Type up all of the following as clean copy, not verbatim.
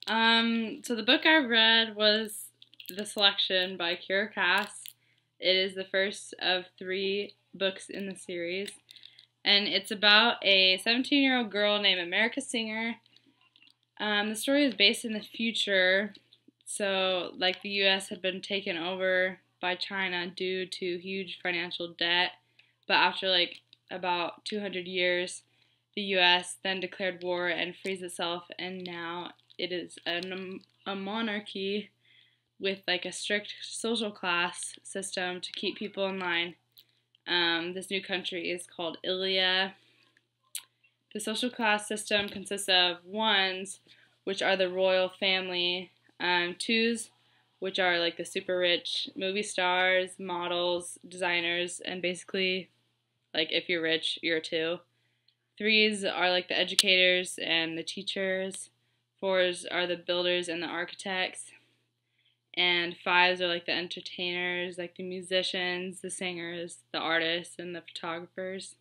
So the book I read was The Selection by Kira Cass. It is the first of 3 books in the series, and it's about a 17-year-old girl named America Singer. The story is based in the future, so like the U.S. had been taken over by China due to huge financial debt, but after like about 200 years, the U.S. then declared war and frees itself, and now it is a monarchy with like a strict social class system to keep people in line. This new country is called Ilya. The social class system consists of 1s, which are the royal family, 2s, which are like the super rich movie stars, models, designers, and basically, like if you're rich, you're a 2. 3s are like the educators and the teachers. 4s are the builders and the architects. And 5s are like the entertainers, like the musicians, the singers, the artists, and the photographers.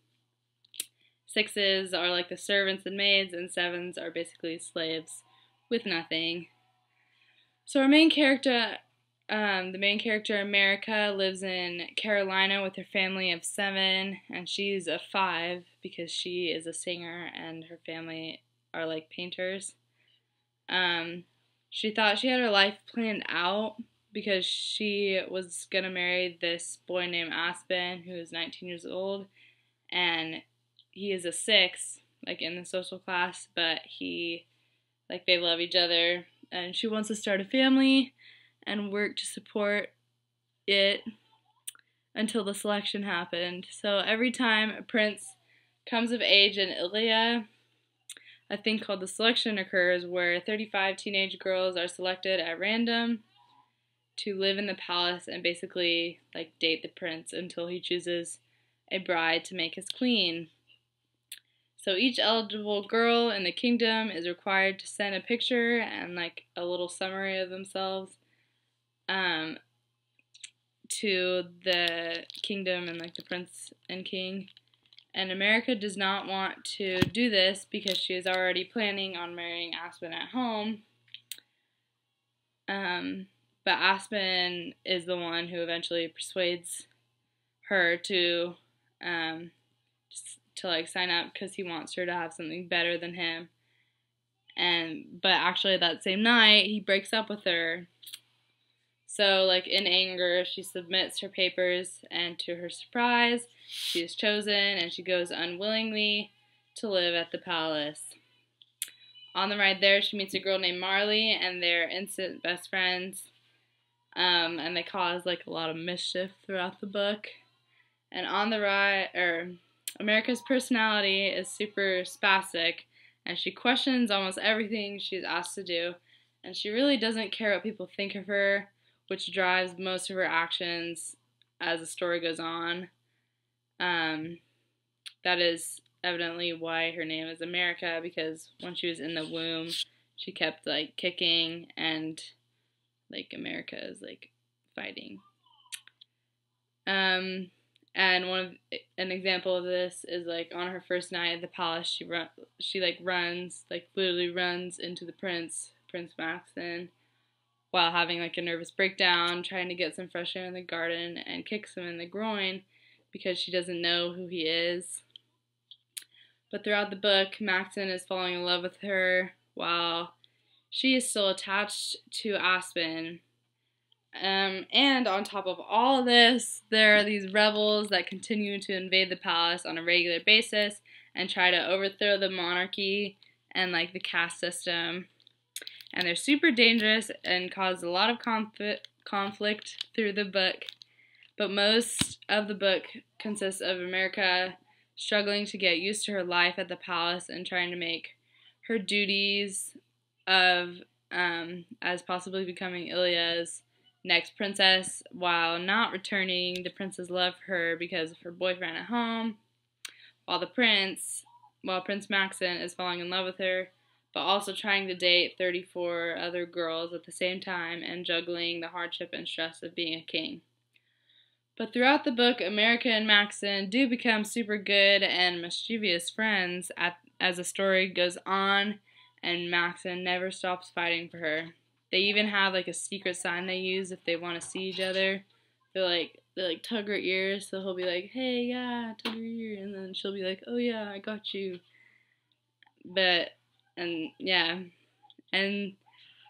6s are like the servants and maids, and 7s are basically slaves with nothing. So our main character, America, lives in Carolina with her family of 7, and she's a 5 because she is a singer and her family are like painters. She thought she had her life planned out because she was gonna marry this boy named Aspen, who is 19 years old, and he is a 6, like in the social class, but they love each other, and she wants to start a family and work to support it until the selection happened. So every time a prince comes of age in Ilya, a thing called the selection occurs, where 35 teenage girls are selected at random to live in the palace and basically like date the prince until he chooses a bride to make his queen. So each eligible girl in the kingdom is required to send a picture and like a little summary of themselves to the kingdom and like the prince and king. And America does not want to do this because she is already planning on marrying Aspen at home. But Aspen is the one who eventually persuades her to like sign up because he wants her to have something better than him. But actually that same night he breaks up with her. So like in anger she submits her papers, and to her surprise she is chosen and she goes unwillingly to live at the palace. On the ride there she meets a girl named Marley, and they're instant best friends. And they cause like a lot of mischief throughout the book. And on the ride, America's personality is super spastic, and she questions almost everything she's asked to do, and she really doesn't care what people think of her, which drives most of her actions as the story goes on. That is evidently why her name is America, because when she was in the womb, she kept like kicking, and like America is like fighting. And an example of this is like on her first night at the palace, she literally runs into the Prince Maxon, while having like a nervous breakdown, trying to get some fresh air in the garden, and kicks him in the groin because she doesn't know who he is. But throughout the book, Maxon is falling in love with her while she is still attached to Aspen. And on top of all of this, there are these rebels that continue to invade the palace on a regular basis and try to overthrow the monarchy and like the caste system. And they're super dangerous and cause a lot of conflict through the book. But most of the book consists of America struggling to get used to her life at the palace and trying to make her duties of as possibly becoming Ilya's next princess, while not returning the prince's love for her because of her boyfriend at home, while Prince Maxon is falling in love with her, but also trying to date 34 other girls at the same time and juggling the hardship and stress of being a king. But throughout the book, America and Maxon do become super good and mischievous friends as the story goes on, and Maxon never stops fighting for her. They even have like a secret sign they use if they want to see each other. They tug her ear, so he'll be like, "Hey, yeah, tug her ear," and then she'll be like, "Oh yeah, I got you." But and yeah, and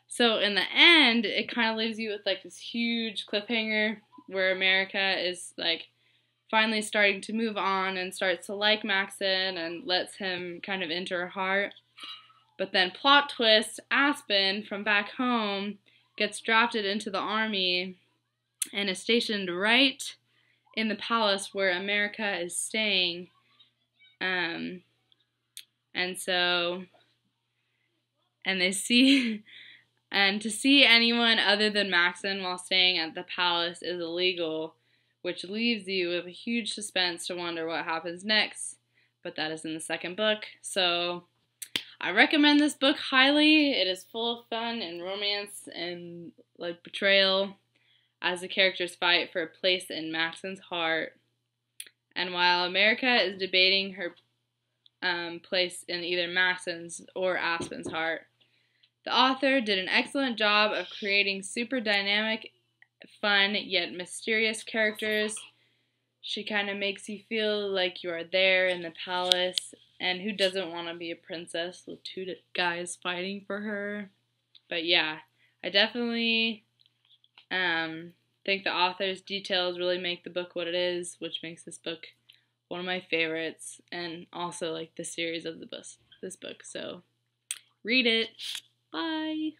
so in the end, it kind of leaves you with like this huge cliffhanger where America is like finally starting to move on and starts to like Maxon and lets him kind of into her heart. But then plot twist, Aspen from back home gets drafted into the army and is stationed right in the palace where America is staying. And so, and they see, and to see anyone other than Maxon while staying at the palace is illegal, which leaves you with a huge suspense to wonder what happens next. But that is in the second book. So I recommend this book highly. It is full of fun and romance and like betrayal as the characters fight for a place in Maxon's heart. And while America is debating her place in either Maxon's or Aspen's heart, the author did an excellent job of creating super dynamic, fun, yet mysterious characters. She kind of makes you feel like you are there in the palace, and who doesn't want to be a princess with two guys fighting for her? But yeah, I definitely think the author's details really make the book what it is, which makes this book one of my favorites, and also like the series of this book. So read it. Bye.